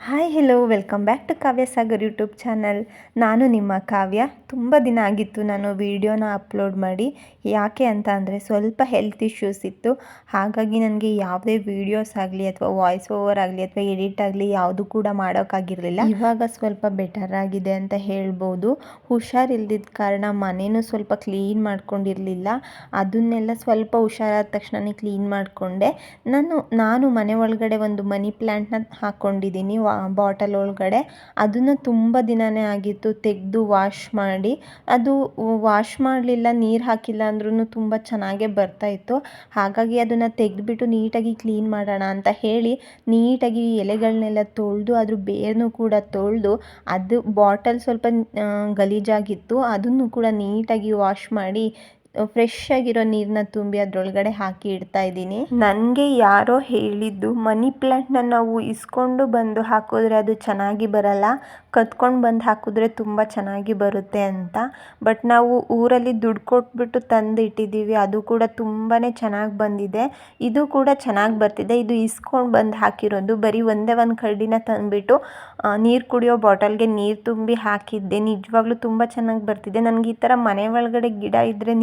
Hi hello welcome back to Kavya Sagar YouTube channel. ನಾನು ನಿಮ್ಮ ಕಾವ್ಯ. ತುಂಬ ದಿನ ಆಗಿತ್ತು ನಾನು ವೀಡಿಯೋನ ಅಪ್ಲೋಡ್ ಮಾಡಿ. ಯಾಕೆ ಅಂತ ಅಂದರೆ ಸ್ವಲ್ಪ ಹೆಲ್ತ್ ಇಶ್ಯೂಸ್ ಇತ್ತು. ಹಾಗಾಗಿ ನನಗೆ ಯಾವುದೇ ವೀಡಿಯೋಸ್ ಆಗಲಿ ಅಥವಾ ವಾಯ್ಸ್ ಓವರ್ ಆಗಲಿ ಅಥವಾ ಎಡಿಟ್ ಆಗಲಿ ಯಾವುದು ಕೂಡ ಮಾಡೋಕ್ಕಾಗಿರಲಿಲ್ಲ. ಇವಾಗ ಸ್ವಲ್ಪ ಬೆಟರ್ ಆಗಿದೆ ಅಂತ ಹೇಳ್ಬೋದು. ಹುಷಾರಿಲ್ದಿದ್ದ ಕಾರಣ ಮನೇನೂ ಸ್ವಲ್ಪ ಕ್ಲೀನ್ ಮಾಡ್ಕೊಂಡಿರಲಿಲ್ಲ. ಅದನ್ನೆಲ್ಲ ಸ್ವಲ್ಪ ಹುಷಾರಾದ ತಕ್ಷಣವೇ ಕ್ಲೀನ್ ಮಾಡಿಕೊಂಡೆ. ನಾನು ಮನೆ ಒಳಗಡೆ ಒಂದು ಮನಿ ಪ್ಲ್ಯಾಂಟ್ನ ಹಾಕ್ಕೊಂಡಿದ್ದೀನಿ ಬಾಟಲ್ ಒಳಗಡೆ. ಅದನ್ನು ತುಂಬ ದಿನವೇ ಆಗಿತ್ತು ತೆಗೆದು ವಾಶ್ ಮಾಡಿ. ಅದು ವಾಶ್ ಮಾಡಲಿಲ್ಲ, ನೀರು ಹಾಕಿಲ್ಲ ಅಂದ್ರೂ ತುಂಬ ಚೆನ್ನಾಗೇ ಬರ್ತಾಯಿತ್ತು. ಹಾಗಾಗಿ ಅದನ್ನು ತೆಗೆದುಬಿಟ್ಟು ನೀಟಾಗಿ ಕ್ಲೀನ್ ಮಾಡೋಣ ಅಂತ ಹೇಳಿ ನೀಟಾಗಿ ಎಲೆಗಳನ್ನೆಲ್ಲ ತೊಳೆದು ಅದ್ರ ಬೇರನ್ನು ಕೂಡ ತೊಳೆದು ಅದು ಬಾಟಲ್ ಸ್ವಲ್ಪ ಗಲೀಜಾಗಿತ್ತು, ಅದನ್ನು ಕೂಡ ನೀಟಾಗಿ ವಾಶ್ ಮಾಡಿ ಫ್ರೆಶ್ ಆಗಿರೋ ನೀರನ್ನ ತುಂಬಿ ಅದರೊಳಗಡೆ ಹಾಕಿ ಇಡ್ತಾ ಇದ್ದೀನಿ. ನನಗೆ ಯಾರೋ ಹೇಳಿದ್ದು ಮನಿ ಪ್ಲ್ಯಾಂಟ್ನ ನಾವು ಇಸ್ಕೊಂಡು ಬಂದು ಹಾಕಿದ್ರೆ ಅದು ಚೆನ್ನಾಗಿ ಬರಲ್ಲ, ಕದ್ಕೊಂಡು ಬಂದು ಹಾಕಿದ್ರೆ ತುಂಬ ಚೆನ್ನಾಗಿ ಬರುತ್ತೆ ಅಂತ. ಬಟ್ ನಾವು ಊರಲ್ಲಿ ದುಡ್ಡು ಕೊಟ್ಬಿಟ್ಟು ತಂದು ಇಟ್ಟಿದ್ದೀವಿ, ಅದು ಕೂಡ ತುಂಬಾ ಚೆನ್ನಾಗಿ ಬಂದಿದೆ. ಇದು ಕೂಡ ಚೆನ್ನಾಗಿ ಬರ್ತಿದೆ. ಇದು ಇಸ್ಕೊಂಡು ಬಂದು ಹಾಕಿರೋದು. ಬರೀ ಒಂದೇ ಒಂದು ಕಡ್ಡಿನ ತಂದುಬಿಟ್ಟು ನೀರು ಕುಡಿಯೋ ಬಾಟಲ್ಗೆ ನೀರು ತುಂಬಿ ಹಾಕಿದ್ದೆ. ನಿಜವಾಗ್ಲೂ ತುಂಬ ಚೆನ್ನಾಗಿ ಬರ್ತಿದೆ. ನನಗೆ ಈ ಥರ ಮನೆ ಒಳಗಡೆ ಗಿಡ ಇದ್ದರೆ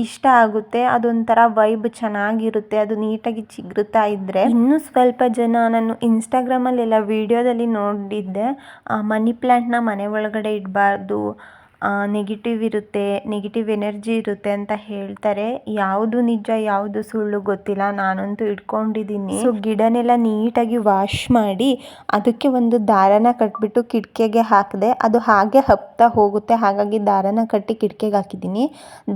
ಇಷ್ಟ ಆಗುತ್ತೆ. ಅದೊಂಥರ ವೈಬ್ ಚೆನ್ನಾಗಿರುತ್ತೆ, ಅದು ನೀಟಾಗಿ ಚಿಗುರುತ್ತಾ ಇದ್ದರೆ. ಇನ್ನೂ ಸ್ವಲ್ಪ ಜನ ನಾನು ಇನ್ಸ್ಟಾಗ್ರಾಮಲ್ಲೆಲ್ಲ ವೀಡಿಯೋದಲ್ಲಿ ನೋಡಿದ್ದೆ, ಮನಿ ಪ್ಲ್ಯಾಂಟ್ನ ಮನೆ ಒಳಗಡೆ ಇಡಬಾರ್ದು, ನೆಗೆಟಿವ್ ಇರುತ್ತೆ, ನೆಗೆಟಿವ್ ಎನರ್ಜಿ ಇರುತ್ತೆ ಅಂತ ಹೇಳ್ತಾರೆ. ಯಾವುದು ನಿಜ ಯಾವುದು ಸುಳ್ಳು ಗೊತ್ತಿಲ್ಲ. ನಾನಂತೂ ಇಟ್ಕೊಂಡಿದ್ದೀನಿ. ಸೊ ಗಿಡನೆಲ್ಲ ನೀಟಾಗಿ ವಾಶ್ ಮಾಡಿ ಅದಕ್ಕೆ ಒಂದು ದಾರನ ಕಟ್ಬಿಟ್ಟು ಕಿಟಕಿಗೆ ಹಾಕಿದೆ. ಅದು ಹಾಗೆ ಹಪ್ತಾ ಹೋಗುತ್ತೆ, ಹಾಗಾಗಿ ದಾರನ ಕಟ್ಟಿ ಕಿಟಕಿಗೆ ಹಾಕಿದ್ದೀನಿ.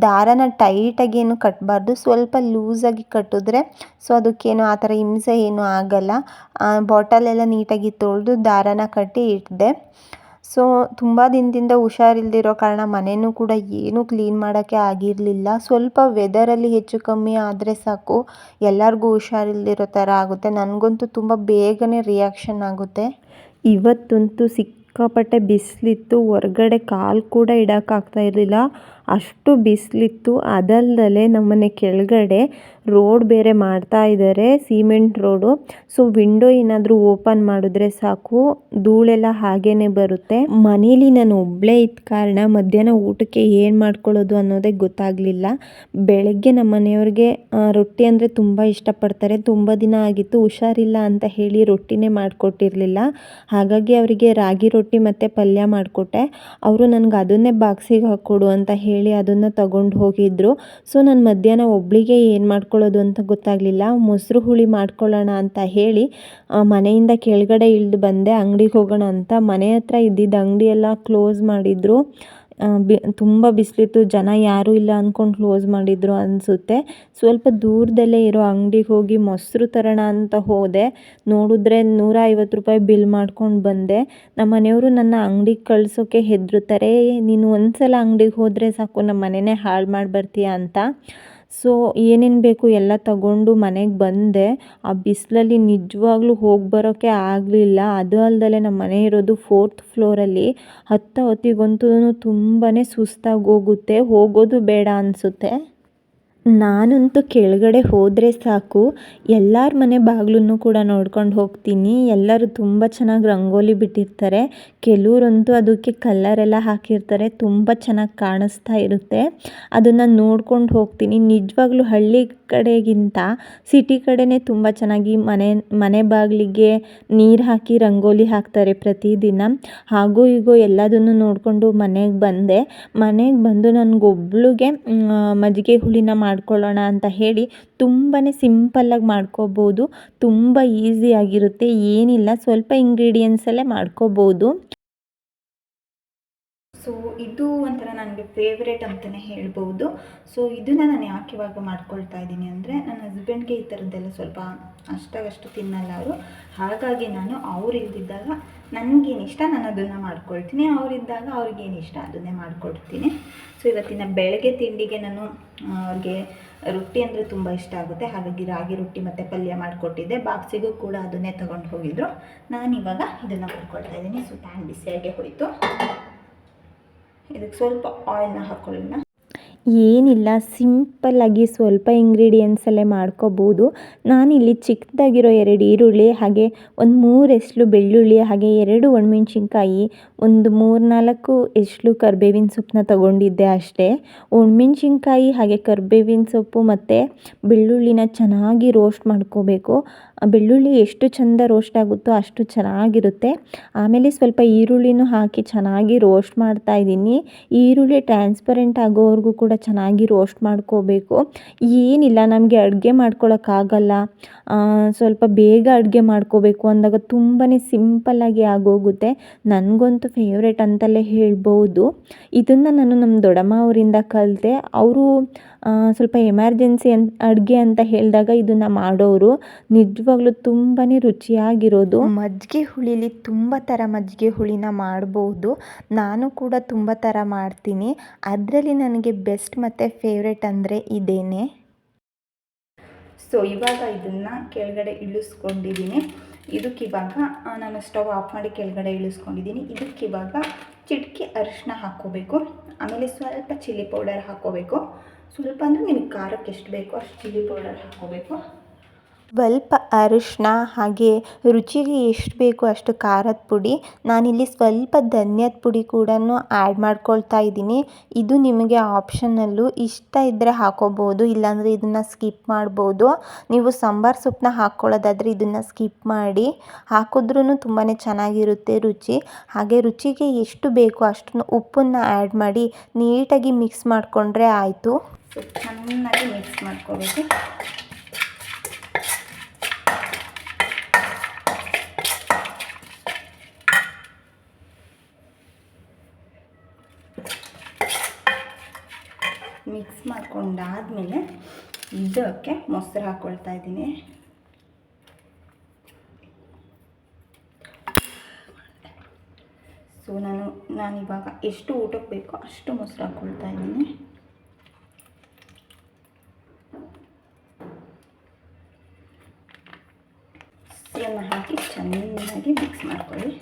ದಾರನ ಟೈಟಾಗಿ ಏನು ಕಟ್ಟಬಾರ್ದು, ಸ್ವಲ್ಪ ಲೂಸಾಗಿ ಕಟ್ಟಿದ್ರೆ ಸೊ ಅದಕ್ಕೇನು ಆ ಥರ ಹಿಂಸೆ ಏನೂ ಆಗಲ್ಲ. ಬಾಟಲೆಲ್ಲ ನೀಟಾಗಿ ತೊಳೆದು ದಾರನ ಕಟ್ಟಿ ಇಟ್ಟಿದೆ. ಸೊ ತುಂಬ ದಿನದಿಂದ ಹುಷಾರಿಲ್ದಿರೋ ಕಾರಣ ಮನೆಯೂ ಕೂಡ ಏನೂ ಕ್ಲೀನ್ ಮಾಡೋಕ್ಕೆ ಆಗಿರಲಿಲ್ಲ. ಸ್ವಲ್ಪ ವೆದರಲ್ಲಿ ಹೆಚ್ಚು ಕಮ್ಮಿ ಆದರೆ ಸಾಕು ಎಲ್ಲರಿಗೂ ಹುಷಾರಿಲ್ದಿರೋ ಥರ ಆಗುತ್ತೆ. ನನಗಂತೂ ತುಂಬ ಬೇಗನೆ ರಿಯಾಕ್ಷನ್ ಆಗುತ್ತೆ. ಇವತ್ತಂತೂ ಸಿಕ್ಕಾಪಟ್ಟೆ ಬಿಸಿಲಿತ್ತು, ಹೊರಗಡೆ ಕಾಲು ಕೂಡ ಇಡೋಕ್ಕಾಗ್ತಾ ಇರಲಿಲ್ಲ, ಅಷ್ಟು ಬಿಸಿಲಿತ್ತು. ಅದಲ್ಲದೆ ನಮ್ಮನೆ ಕೆಳಗಡೆ ರೋಡ್ ಬೇರೆ ಮಾಡ್ತಾ ಇದ್ದಾರೆ, ಸಿಮೆಂಟ್ ರೋಡು. ಸೊ ವಿಂಡೋ ಏನಾದರೂ ಓಪನ್ ಮಾಡಿದ್ರೆ ಸಾಕು ಧೂಳೆಲ್ಲ ಹಾಗೇ ಬರುತ್ತೆ. ಮನೇಲಿ ನಾನು ಒಬ್ಬಳೇ ಇದ್ದ ಕಾರಣ ಮಧ್ಯಾಹ್ನ ಊಟಕ್ಕೆ ಏನು ಮಾಡ್ಕೊಳ್ಳೋದು ಅನ್ನೋದೇ ಗೊತ್ತಾಗಲಿಲ್ಲ. ಬೆಳಗ್ಗೆ ನಮ್ಮ ಮನೆಯವ್ರಿಗೆ ರೊಟ್ಟಿ ಅಂದರೆ ತುಂಬ ಇಷ್ಟಪಡ್ತಾರೆ. ತುಂಬ ದಿನ ಆಗಿತ್ತು ಹುಷಾರಿಲ್ಲ ಅಂತ ಹೇಳಿ ರೊಟ್ಟಿನೇ ಮಾಡಿಕೊಟ್ಟಿರಲಿಲ್ಲ. ಹಾಗಾಗಿ ಅವರಿಗೆ ರಾಗಿ ರೊಟ್ಟಿ ಮತ್ತು ಪಲ್ಯ ಮಾಡಿಕೊಟ್ಟೆ. ಅವರು ನನಗೆ ಅದನ್ನೇ ಬಾಕ್ಸಿಗೆ ಹಾಕ್ಕೊಡು ಅಂತ ಹೇಳಿ ಅದನ್ನು ತಗೊಂಡು ಹೋಗಿದ್ರು. ಸೊ ನಾನು ಮಧ್ಯಾಹ್ನ ಒಬ್ಬಳಿಗೆ ಏನು ಮಾಡ್ಕೊಳ್ಳೋದು ಅಂತ ಗೊತ್ತಾಗಲಿಲ್ಲ. ಮೊಸರು ಹುಳಿ ಮಾಡ್ಕೊಳ್ಳೋಣ ಅಂತ ಹೇಳಿ ಮನೆಯಿಂದ ಕೆಳಗಡೆ ಇಳಿದು ಬಂದೆ ಅಂಗಡಿಗೆ ಹೋಗೋಣ ಅಂತ. ಮನೆ ಹತ್ರ ಇದ್ದಿದ್ದ ಅಂಗಡಿ ಎಲ್ಲ ಕ್ಲೋಸ್ ಮಾಡಿದರು. ತುಂಬ ಬಿಸಿಲಿತ್ತು, ಜನ ಯಾರೂ ಇಲ್ಲ ಅಂದ್ಕೊಂಡು ಕ್ಲೋಸ್ ಮಾಡಿದರು ಅನಿಸುತ್ತೆ. ಸ್ವಲ್ಪ ದೂರದಲ್ಲೇ ಇರೋ ಅಂಗಡಿಗೆ ಹೋಗಿ ಮೊಸರು ತರೋಣ ಅಂತ ಹೋದೆ. ನೋಡಿದ್ರೆ 150 ರೂಪಾಯಿ ಬಿಲ್ ಮಾಡ್ಕೊಂಡು ಬಂದೆ. ನಮ್ಮ ಮನೆಯವರು ನನ್ನ ಅಂಗಡಿಗೆ ಕಳ್ಸೋಕ್ಕೆ ಹೆದರುತ್ತಾರೆ, ನೀನು ಒಂದು ಸಲ ಅಂಗಡಿಗೆ ಹೋದರೆ ಸಾಕು ನಮ್ಮ ಮನೆಯೇ ಹಾಳು ಮಾಡಿ ಬರ್ತೀಯ ಅಂತ. ಸೊ ಏನೇನು ಬೇಕು ಎಲ್ಲ ತಗೊಂಡು ಮನೆಗೆ ಬಂದೆ. ಆ ಬಿಸಿಲಲ್ಲಿ ನಿಜವಾಗ್ಲೂ ಹೋಗಿ ಬರೋಕ್ಕೆ ಆಗಲಿಲ್ಲ. ಅದು ಅಲ್ಲದೆ ನಮ್ಮ ಮನೆ ಇರೋದು 4th ಫ್ಲೋರಲ್ಲಿ. ಹೊತ್ತಿಗಂತೂ ತುಂಬಾ ಸುಸ್ತಾಗಿ ಹೋಗುತ್ತೆ, ಹೋಗೋದು ಬೇಡ ಅನಿಸುತ್ತೆ. ನಾನಂತೂ ಕೆಳಗಡೆ ಹೋದರೆ ಸಾಕು ಎಲ್ಲರ ಮನೆ ಬಾಗಿಲನ್ನು ಕೂಡ ನೋಡ್ಕೊಂಡು ಹೋಗ್ತೀನಿ. ಎಲ್ಲರೂ ತುಂಬ ಚೆನ್ನಾಗಿ ರಂಗೋಲಿ ಬಿಟ್ಟಿರ್ತಾರೆ, ಕೆಲವರಂತೂ ಅದಕ್ಕೆ ಕಲ್ಲರೆಲ್ಲ ಹಾಕಿರ್ತಾರೆ, ತುಂಬ ಚೆನ್ನಾಗಿ ಕಾಣಿಸ್ತಾ ಇರುತ್ತೆ. ಅದನ್ನು ನೋಡ್ಕೊಂಡು ಹೋಗ್ತೀನಿ. ನಿಜವಾಗ್ಲೂ ಹಳ್ಳಿ ಕಡೆಗಿಂತ ಸಿಟಿ ಕಡೆನೇ ತುಂಬ ಚೆನ್ನಾಗಿ ಮನೆ ಬಾಗಿಲಿಗೆ ನೀರು ಹಾಕಿ ರಂಗೋಲಿ ಹಾಕ್ತಾರೆ ಪ್ರತಿದಿನ. ಹಾಗೂ ಹೀಗೂ ಎಲ್ಲದನ್ನು ನೋಡಿಕೊಂಡು ಮನೆಗೆ ಬಂದೆ. ಮನೆಗೆ ಬಂದು ನನಗೊಬ್ಳಿಗೆ ಮಜ್ಜಿಗೆ ಹುಳಿನ ಮಾಡ್ಕೊಳ್ಳೋಣ ಅಂತ ಹೇಳಿ ತುಂಬಾ ಸಿಂಪಲ್ಲಾಗಿ ಮಾಡ್ಕೋಬೋದು, ತುಂಬ ಈಸಿಯಾಗಿರುತ್ತೆ, ಏನಿಲ್ಲ ಸ್ವಲ್ಪ ಇಂಗ್ರೀಡಿಯೆಂಟ್ಸಲ್ಲೇ ಮಾಡ್ಕೋಬೋದು. ಸೊ ಇದು ಒಂಥರ ನನಗೆ ಫೇವ್ರೇಟ್ ಅಂತಲೇ ಹೇಳ್ಬೋದು. ಸೊ ಇದನ್ನು ನಾನು ಯಾಕೆ ಇವಾಗ ಮಾಡ್ಕೊಳ್ತಾ ಇದ್ದೀನಿ ಅಂದರೆ ನನ್ನ ಹಸ್ಬೆಂಡ್ಗೆ ಈ ಥರದ್ದೆಲ್ಲ ಸ್ವಲ್ಪ ಅಷ್ಟಾಗಷ್ಟು ತಿನ್ನಲ್ಲ ಅವರು. ಹಾಗಾಗಿ ನಾನು ಅವ್ರು ಇಲ್ದಿದ್ದಾಗ ನನಗೇನು ಇಷ್ಟ ನಾನು ಅದನ್ನು ಮಾಡ್ಕೊಳ್ತೀನಿ, ಅವರಿದ್ದಾಗ ಅವ್ರಿಗೇನು ಇಷ್ಟ ಅದನ್ನೇ ಮಾಡಿಕೊಡ್ತೀನಿ. ಸೊ ಇವತ್ತಿನ ಬೆಳಗ್ಗೆ ತಿಂಡಿಗೆ ನಾನು ಅವ್ರಿಗೆ ರೊಟ್ಟಿ ಅಂದರೆ ತುಂಬ ಇಷ್ಟ ಆಗುತ್ತೆ, ಹಾಗಾಗಿ ರಾಗಿ ರೊಟ್ಟಿ ಮತ್ತು ಪಲ್ಯ ಮಾಡಿಕೊಟ್ಟಿದ್ದೆ. ಬಾಕ್ಸಿಗೂ ಕೂಡ ಅದನ್ನೇ ತೊಗೊಂಡು ಹೋಗಿದ್ರು. ನಾನಿವಾಗ ಇದನ್ನು ಮಾಡ್ಕೊಳ್ತಾ ಇದ್ದೀನಿ. ಸೊ ಪ್ಯಾನ್ ಬಿಸಿಯಾಗೆ ಹೋಯಿತು, ಇದಕ್ಕೆ ಸ್ವಲ್ಪ ಆಯಿಲ್ನ ಹಾಕ್ಕೊಳ್ಳೋಣ. ಏನಿಲ್ಲ, ಸಿಂಪಲ್ಲಾಗಿ ಸ್ವಲ್ಪ ಇಂಗ್ರೀಡಿಯೆಂಟ್ಸಲ್ಲೇ ಮಾಡ್ಕೋಬೋದು. ನಾನಿಲ್ಲಿ ಚಿಕ್ಕದಾಗಿರೋ 2 ಈರುಳ್ಳಿ, ಹಾಗೆ ಒಂದು 3 ಎಸಳು ಬೆಳ್ಳುಳ್ಳಿ, ಹಾಗೆ 2 ಒಣಮೆಣ್ಸಿನ್ಕಾಯಿ, ಒಂದು 3-4 ಎಸಳು ಕರಿಬೇವಿನ ಸೊಪ್ಪನ್ನ ತಗೊಂಡಿದ್ದೆ ಅಷ್ಟೇ. ಒಣಮೆಣ್ಸಿನ್ಕಾಯಿ ಹಾಗೆ ಕರಿಬೇವಿನ ಸೊಪ್ಪು ಮತ್ತು ಬೆಳ್ಳುಳ್ಳಿನ ಚೆನ್ನಾಗಿ ರೋಸ್ಟ್ ಮಾಡ್ಕೋಬೇಕು. ಬೆಳ್ಳುಳ್ಳಿ ಎಷ್ಟು ಚೆಂದ ರೋಸ್ಟ್ ಆಗುತ್ತೋ ಅಷ್ಟು ಚೆನ್ನಾಗಿರುತ್ತೆ. ಆಮೇಲೆ ಸ್ವಲ್ಪ ಈರುಳ್ಳಿನೂ ಹಾಕಿ ಚೆನ್ನಾಗಿ ರೋಸ್ಟ್ ಮಾಡ್ತಾಯಿದ್ದೀನಿ. ಈರುಳ್ಳಿ ಟ್ರಾನ್ಸ್ಪರೆಂಟ್ ಆಗೋವರೆಗೂ ಕೂಡ ಚೆನ್ನಾಗಿ ರೋಸ್ಟ್ ಮಾಡ್ಕೋಬೇಕು. ಏನಿಲ್ಲ, ನಮಗೆ ಅಡುಗೆ ಮಾಡ್ಕೊಳಕ್ಕಾಗಲ್ಲ, ಸ್ವಲ್ಪ ಬೇಗ ಅಡುಗೆ ಮಾಡ್ಕೋಬೇಕು ಅಂದಾಗ ತುಂಬಾ ಸಿಂಪಲ್ಲಾಗಿ ಆಗೋಗುತ್ತೆ. ನನಗಂತೂ ಫೇವ್ರೇಟ್ ಅಂತಲೇ ಹೇಳ್ಬೋದು. ಇದನ್ನು ನಾನು ನಮ್ಮ ದೊಡ್ಡಮ್ಮ ಅವರಿಂದ ಕಲಿತೆ. ಅವರು ಸ್ವಲ್ಪ ಎಮರ್ಜೆನ್ಸಿ ಅಡುಗೆ ಅಂತ ಹೇಳಿದಾಗ ಇದನ್ನು ಮಾಡೋರು. ನಿಜವಾಗ್ಲೂ ತುಂಬಾ ರುಚಿಯಾಗಿರೋದು. ಮಜ್ಜಿಗೆ ಹುಳಿಲಿ ತುಂಬ ಥರ ಮಜ್ಜಿಗೆ ಹುಳಿನ ಮಾಡ್ಬೋದು. ನಾನು ಕೂಡ ತುಂಬ ಥರ ಮಾಡ್ತೀನಿ. ಅದರಲ್ಲಿ ನನಗೆ ಬೆಸ್ಟ್ ಮತ್ತು ಫೇವ್ರೇಟ್ ಅಂದರೆ ಇದೇನೆ. ಸೊ ಇವಾಗ ಇದನ್ನು ಕೆಳಗಡೆ ಇಳಿಸ್ಕೊಂಡಿದ್ದೀನಿ. ಇದಕ್ಕಿವಾಗ ನಾನು ಸ್ಟವ್ ಆಫ್ ಮಾಡಿ ಕೆಳಗಡೆ ಇಳಿಸ್ಕೊಂಡಿದ್ದೀನಿ. ಇದಕ್ಕಿವಾಗ ಚಿಟಿಕೆ ಅರಿಶಿನ ಹಾಕ್ಕೋಬೇಕು. ಆಮೇಲೆ ಸ್ವಲ್ಪ ಚಿಲ್ಲಿ ಪೌಡರ್ ಹಾಕ್ಕೋಬೇಕು. ಸ್ವಲ್ಪ ಅಂದರೆ ನಿಮಗೆ ಖಾರಕ್ಕೆ ಎಷ್ಟು ಬೇಕೋ ಅಷ್ಟು ಚಿಲ್ಲಿ ಪೌಡರ್ ಹಾಕ್ಕೋಬೇಕು. ಸ್ವಲ್ಪ ಅರಿಶಿನ, ಹಾಗೆ ರುಚಿಗೆ ಎಷ್ಟು ಬೇಕೋ ಅಷ್ಟು ಖಾರದ ಪುಡಿ. ನಾನಿಲ್ಲಿ ಸ್ವಲ್ಪ ಧನ್ಯದ ಪುಡಿ ಕೂಡ ಆ್ಯಡ್ ಮಾಡ್ಕೊಳ್ತಾ ಇದ್ದೀನಿ. ಇದು ನಿಮಗೆ ಆಪ್ಷನಲ್ಲು, ಇಷ್ಟ ಇದ್ದರೆ ಹಾಕೋಬೋದು, ಇಲ್ಲಾಂದರೆ ಇದನ್ನು ಸ್ಕಿಪ್ ಮಾಡ್ಬೋದು. ನೀವು ಸಾಂಬಾರು ಸೊಪ್ಪನ್ನ ಹಾಕ್ಕೊಳ್ಳೋದಾದರೆ ಇದನ್ನು ಸ್ಕಿಪ್ ಮಾಡಿ. ಹಾಕಿದ್ರೂ ತುಂಬಾ ಚೆನ್ನಾಗಿರುತ್ತೆ ರುಚಿ. ಹಾಗೆ ರುಚಿಗೆ ಎಷ್ಟು ಬೇಕೋ ಅಷ್ಟನ್ನು ಉಪ್ಪನ್ನು ಆ್ಯಡ್ ಮಾಡಿ ನೀಟಾಗಿ ಮಿಕ್ಸ್ ಮಾಡಿಕೊಂಡ್ರೆ ಆಯಿತು. ಚೆನ್ನಾಗಿ ಮಿಕ್ಸ್ ಮಾಡ್ಕೋಬೇಕು. ಮಿಕ್ಸ್ ಮಾಡ್ಕೊಂಡಾದಮೇಲೆ ಇದಕ್ಕೆ ಮೊಸರು ಹಾಕ್ಕೊಳ್ತಾ ಇದ್ದೀನಿ. ಸೊ ನಾನಿವಾಗ ಎಷ್ಟು ಊಟಕ್ಕೆ ಬೇಕೋ ಅಷ್ಟು ಮೊಸರು ಹಾಕ್ಕೊಳ್ತಾ ಇದ್ದೀನಿ. ಮೊಸರನ್ನು ಹಾಕಿ ಚೆನ್ನಾಗಿ ಮಿಕ್ಸ್ ಮಾಡ್ಕೊಳ್ಳಿ.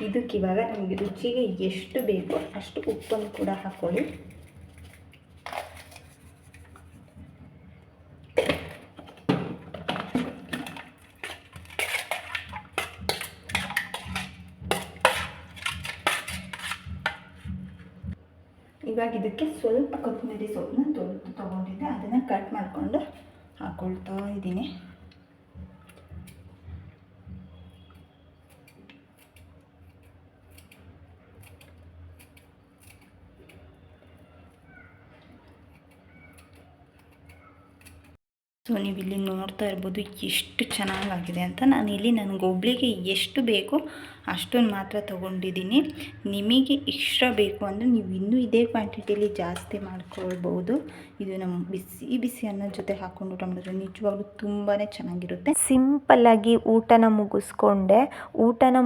ಇದಕ್ಕಿವಾಗ ನಮಗೆ ರುಚಿಗೆ ಎಷ್ಟು ಬೇಕೋ ಅಷ್ಟು ಉಪ್ಪನ್ನು ಕೂಡ ಹಾಕ್ಕೊಳ್ಳಿ. ಇವಾಗ ಇದಕ್ಕೆ ಸ್ವಲ್ಪ ಕೊತ್ತಂಬರಿ ಸೊಪ್ಪನ್ನ ತೊಗೊಂಡಿದ್ದೆ, ಅದನ್ನು ಕಟ್ ಮಾಡಿಕೊಂಡು ಹಾಕ್ಕೊಳ್ತಾ ಇದ್ದೀನಿ. ಸೊ ನೀವಿಲ್ಲಿ ನೋಡ್ತಾ ಇರ್ಬೋದು ಎಷ್ಟು ಚೆನ್ನಾಗಾಗಿದೆ ಅಂತ. ನಾನಿಲ್ಲಿ ನನಗೊಬ್ಳಿಗೆ ಎಷ್ಟು ಬೇಕೋ ಅಷ್ಟನ್ನು ಮಾತ್ರ ತೊಗೊಂಡಿದ್ದೀನಿ. ನಿಮಗೆ ಎಕ್ಸ್ಟ್ರಾ ಬೇಕು ಅಂದರೆ ನೀವು ಇನ್ನೂ ಇದೇ ಕ್ವಾಂಟಿಟಿಲಿ ಜಾಸ್ತಿ ಮಾಡ್ಕೊಳ್ಬೋದು. ಇದು ನಮ್ಮ ಬಿಸಿ ಬಿಸಿ ಅನ್ನದ ಜೊತೆ ಹಾಕ್ಕೊಂಡು ಊಟ ಮಾಡಿದ್ರೆ ನಿಜವಾಗ್ಲೂ ತುಂಬಾ ಚೆನ್ನಾಗಿರುತ್ತೆ. ಸಿಂಪಲ್ಲಾಗಿ ಊಟನ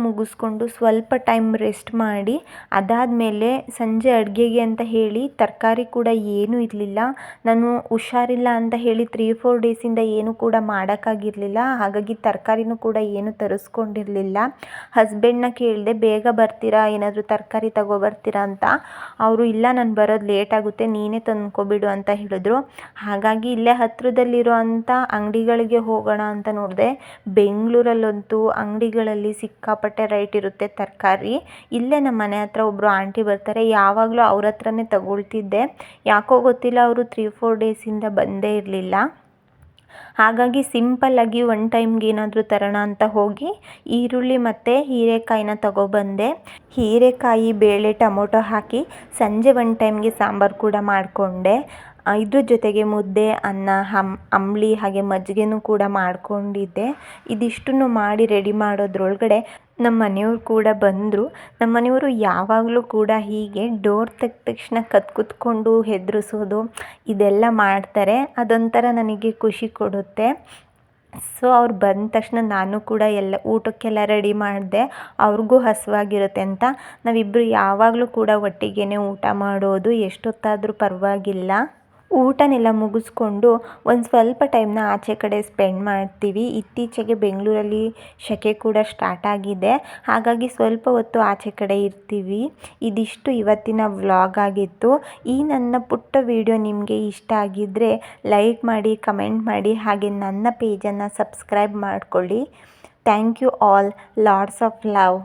ಮುಗಿಸ್ಕೊಂಡು ಸ್ವಲ್ಪ ಟೈಮ್ ರೆಸ್ಟ್ ಮಾಡಿ, ಅದಾದಮೇಲೆ ಸಂಜೆ ಅಡುಗೆಗೆ ಅಂತ ಹೇಳಿ ತರಕಾರಿ ಕೂಡ ಏನೂ ಇರಲಿಲ್ಲ. ನಾನು ಹುಷಾರಿಲ್ಲ ಅಂತ ಹೇಳಿ 3-4 ಡೇಸಿಂದ ಏನೂ ಕೂಡ ಮಾಡೋಕ್ಕಾಗಿರಲಿಲ್ಲ. ಹಾಗಾಗಿ ತರಕಾರಿನೂ ಕೂಡ ಏನೂ ತರಿಸ್ಕೊಂಡಿರಲಿಲ್ಲ. ಹಸ್ಬೆಂಡ್ನ ಕೇಳಿದೆ, ಬೇಗ ಬರ್ತೀರಾ, ಏನಾದರೂ ತರಕಾರಿ ತಗೊಬರ್ತೀರಾ ಅಂತ. ಅವರು ಇಲ್ಲ, ನಾನು ಬರೋದು ಲೇಟ್ ಆಗುತ್ತೆ, ನೀನೇ ತಂದ್ಕೊಬಿಡು ಅಂತ ಹೇಳಿದ್ರು. ಹಾಗಾಗಿ ಇಲ್ಲೇ ಹತ್ತಿರದಲ್ಲಿರೋ ಅಂಥ ಅಂಗಡಿಗಳಿಗೆ ಹೋಗೋಣ ಅಂತ ನೋಡಿದೆ. ಬೆಂಗಳೂರಲ್ಲಂತೂ ಅಂಗಡಿಗಳಲ್ಲಿ ಸಿಕ್ಕಾಪಟ್ಟೆ ರೇಟ್ ಇರುತ್ತೆ ತರಕಾರಿ. ಇಲ್ಲೇ ನಮ್ಮ ಮನೆ ಹತ್ರ ಒಬ್ಬರು ಆಂಟಿ ಬರ್ತಾರೆ, ಯಾವಾಗಲೂ ಅವ್ರ ಹತ್ರನೇ ತಗೊಳ್ತಿದ್ದೆ. ಯಾಕೋ ಗೊತ್ತಿಲ್ಲ, ಅವರು 3-4 ಡೇಸಿಂದ ಬಂದೇ ಇರಲಿಲ್ಲ. ಹಾಗಾಗಿ ಸಿಂಪಲ್ಲಾಗಿ ಒನ್ ಟೈಮ್ಗೆ ಏನಾದರೂ ತರೋಣ ಅಂತ ಹೋಗಿ ಈರುಳ್ಳಿ ಮತ್ತು ಹೀರೆಕಾಯಿನ ತಗೊಬಂದೆ. ಹೀರೆಕಾಯಿ, ಬೇಳೆ, ಟೊಮೊಟೊ ಹಾಕಿ ಸಂಜೆ ಒನ್ ಟೈಮ್ಗೆ ಸಾಂಬಾರು ಕೂಡ ಮಾಡಿಕೊಂಡೆ. ಇದ್ರ ಜೊತೆಗೆ ಮುದ್ದೆ, ಅನ್ನ, ಅಂಬಲಿ ಹಾಗೆ ಮಜ್ಜಿಗೆನೂ ಕೂಡ ಮಾಡಿಕೊಂಡಿದ್ದೆ. ಇದಿಷ್ಟನ್ನು ಮಾಡಿ ರೆಡಿ ಮಾಡೋದ್ರೊಳಗಡೆ ನಮ್ಮ ಮನೆಯವ್ರು ಕೂಡ ಬಂದರು. ನಮ್ಮ ಮನೆಯವರು ಯಾವಾಗಲೂ ಕೂಡ ಹೀಗೆ ಡೋರ್ ತೆಗೆದ ತಕ್ಷಣ ಕೂತ್ಕೊಂಡು ಹೆದರಿಸೋದು ಇದೆಲ್ಲ ಮಾಡ್ತಾರೆ. ಅದೊಂಥರ ನನಗೆ ಖುಷಿ ಕೊಡುತ್ತೆ. ಸೊ ಅವ್ರು ಬಂದ ತಕ್ಷಣ ನಾನು ಕೂಡ ಊಟಕ್ಕೆಲ್ಲ ರೆಡಿ ಮಾಡಿದೆ. ಅವ್ರಿಗೂ ಹಸಿವಾಗಿರುತ್ತೆ ಅಂತ. ನಾವಿಬ್ಬರು ಯಾವಾಗಲೂ ಕೂಡ ಒಟ್ಟಿಗೆ ಊಟ ಮಾಡೋದು, ಎಷ್ಟೊತ್ತಾದರೂ ಪರವಾಗಿಲ್ಲ. ಊಟನೆಲ್ಲ ಮುಗಿಸ್ಕೊಂಡು ಒಂದು ಸ್ವಲ್ಪ ಟೈಮ್ನ ಆಚೆ ಕಡೆ ಸ್ಪೆಂಡ್ ಮಾಡ್ತೀವಿ. ಇತ್ತೀಚೆಗೆ ಬೆಂಗಳೂರಲ್ಲಿ ಸೆಕೆ ಕೂಡ ಸ್ಟಾರ್ಟ್ ಆಗಿದೆ, ಹಾಗಾಗಿ ಸ್ವಲ್ಪ ಹೊತ್ತು ಆಚೆ ಕಡೆ ಇರ್ತೀವಿ. ಇದಿಷ್ಟು ಇವತ್ತಿನ ವ್ಲಾಗ್ ಆಗಿತ್ತು. ಈ ನನ್ನ ಪುಟ್ಟ ವಿಡಿಯೋ ನಿಮಗೆ ಇಷ್ಟ ಆಗಿದ್ದರೆ ಲೈಕ್ ಮಾಡಿ, ಕಮೆಂಟ್ ಮಾಡಿ, ಹಾಗೆ ನನ್ನ ಪೇಜನ್ನು ಸಬ್ಸ್ಕ್ರೈಬ್ ಮಾಡ್ಕೊಳ್ಳಿ. Thank you all. Lots of love.